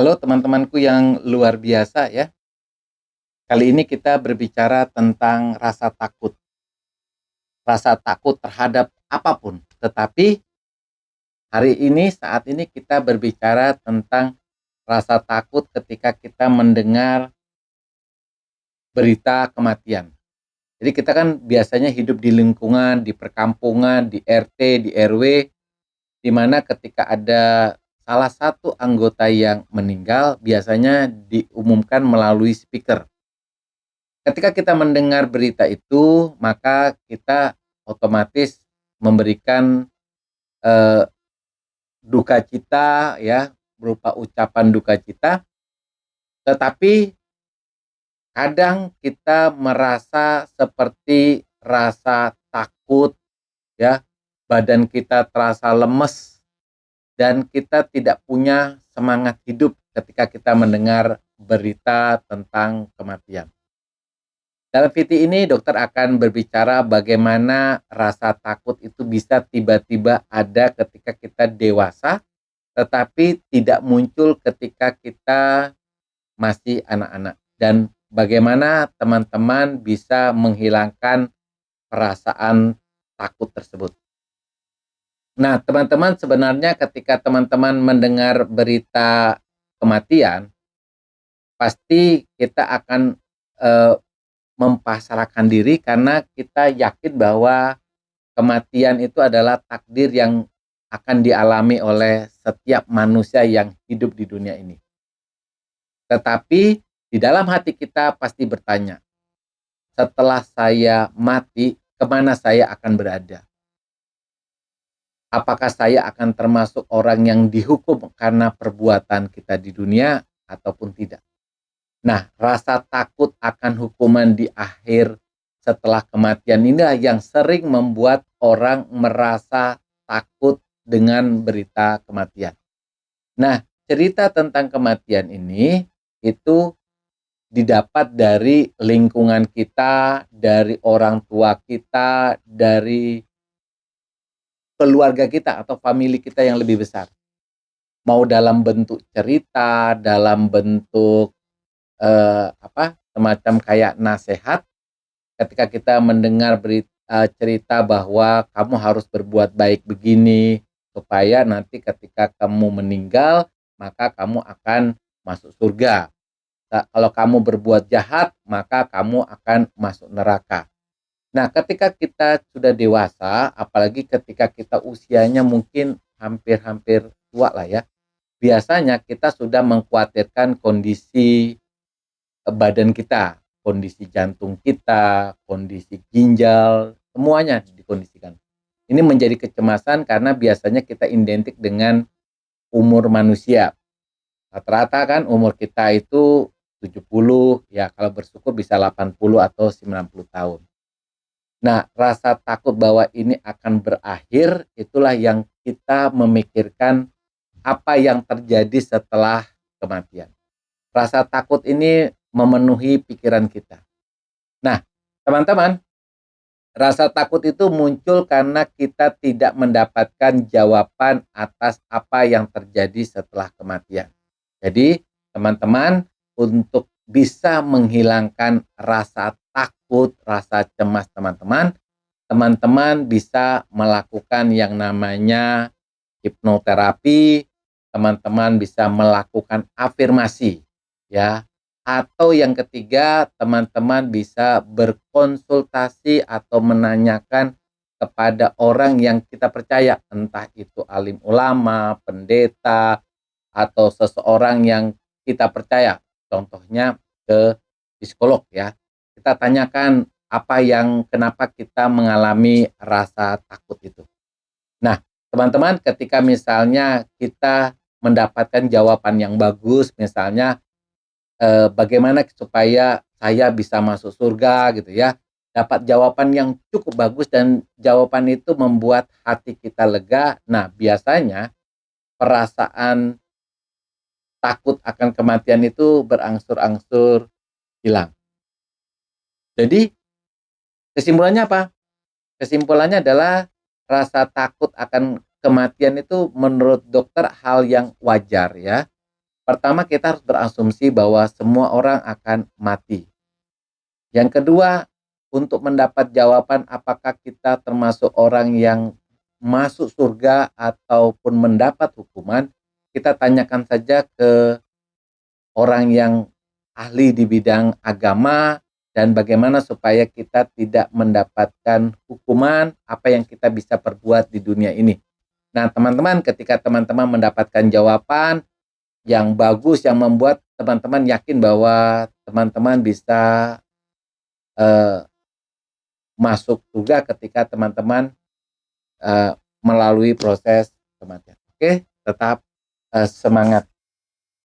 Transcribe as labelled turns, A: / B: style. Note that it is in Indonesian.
A: Halo teman-temanku yang luar biasa ya. Kali ini kita berbicara tentang rasa takut. Rasa takut terhadap apapun. Tetapi saat ini kita berbicara tentang rasa takut ketika kita mendengar berita kematian. Jadi kita kan biasanya hidup di lingkungan, di perkampungan, di RT, di RW, di mana ketika ada salah satu anggota yang meninggal, biasanya diumumkan melalui speaker. Ketika kita mendengar berita itu, maka kita otomatis memberikan, eee, duka cita ya, berupa ucapan duka cita, tetapi kadang kita merasa seperti rasa takut ya, badan kita terasa lemes dan kita tidak punya semangat hidup ketika kita mendengar berita tentang kematian. Dalam VT ini dokter akan berbicara bagaimana rasa takut itu bisa tiba-tiba ada ketika kita dewasa, tetapi tidak muncul ketika kita masih anak-anak. Dan bagaimana teman-teman bisa menghilangkan perasaan takut tersebut. Nah, teman-teman sebenarnya ketika teman-teman mendengar berita kematian, pasti kita akan, eee, mempasrahkan diri karena kita yakin bahwa kematian itu adalah takdir yang akan dialami oleh setiap manusia yang hidup di dunia ini. Tetapi di dalam hati kita pasti bertanya, setelah saya mati, kemana saya akan berada? Apakah saya akan termasuk orang yang dihukum karena perbuatan kita di dunia ataupun tidak? Nah, rasa takut akan hukuman di akhir setelah kematian inilah yang sering membuat orang merasa takut dengan berita kematian. Nah, cerita tentang kematian ini itu didapat dari lingkungan kita, dari orang tua kita, dari keluarga kita atau famili kita yang lebih besar. Mau dalam bentuk cerita, dalam bentuk semacam kayak nasehat ketika kita mendengar cerita bahwa kamu harus berbuat baik begini supaya nanti ketika kamu meninggal maka kamu akan masuk surga. Kalau kamu berbuat jahat maka kamu akan masuk neraka. Nah, ketika kita sudah dewasa, apalagi ketika kita usianya mungkin hampir-hampir tua lah ya, biasanya kita sudah mengkhawatirkan kondisi badan kita, kondisi jantung kita, kondisi ginjal, semuanya dikondisikan. Ini menjadi kecemasan karena biasanya kita identik dengan umur manusia. Rata-rata kan umur kita itu 70, ya kalau bersyukur bisa 80 atau 90 tahun. Nah, rasa takut bahwa ini akan berakhir, itulah yang kita memikirkan apa yang terjadi setelah kematian. Rasa takut ini memenuhi pikiran kita. Nah, teman-teman, rasa takut itu muncul karena kita tidak mendapatkan jawaban atas apa yang terjadi setelah kematian. Jadi, teman-teman, untuk bisa menghilangkan rasa takut, rasa cemas teman-teman, teman-teman bisa melakukan yang namanya hipnoterapi, teman-teman bisa melakukan afirmasi, ya. Atau yang ketiga, teman-teman bisa berkonsultasi atau menanyakan kepada orang yang kita percaya, entah itu alim ulama, pendeta, atau seseorang yang kita percaya. Contohnya ke psikolog ya. Kita tanyakan kenapa kita mengalami rasa takut itu. Nah, teman-teman ketika misalnya kita mendapatkan jawaban yang bagus, misalnya bagaimana supaya saya bisa masuk surga gitu ya. Dapat jawaban yang cukup bagus dan jawaban itu membuat hati kita lega. Nah, biasanya perasaan takut akan kematian itu berangsur-angsur hilang. Jadi kesimpulannya apa? Kesimpulannya adalah rasa takut akan kematian itu menurut dokter hal yang wajar ya. Pertama, kita harus berasumsi bahwa semua orang akan mati. Yang kedua, untuk mendapat jawaban apakah kita termasuk orang yang masuk surga ataupun mendapat hukuman, kita tanyakan saja ke orang yang ahli di bidang agama dan bagaimana supaya kita tidak mendapatkan hukuman, apa yang kita bisa perbuat di dunia ini. Nah, teman-teman, ketika teman-teman mendapatkan jawaban yang bagus yang membuat teman-teman yakin bahwa teman-teman bisa eh, masuk surga ketika teman-teman melalui proses kematian. Oke, tetap semangat.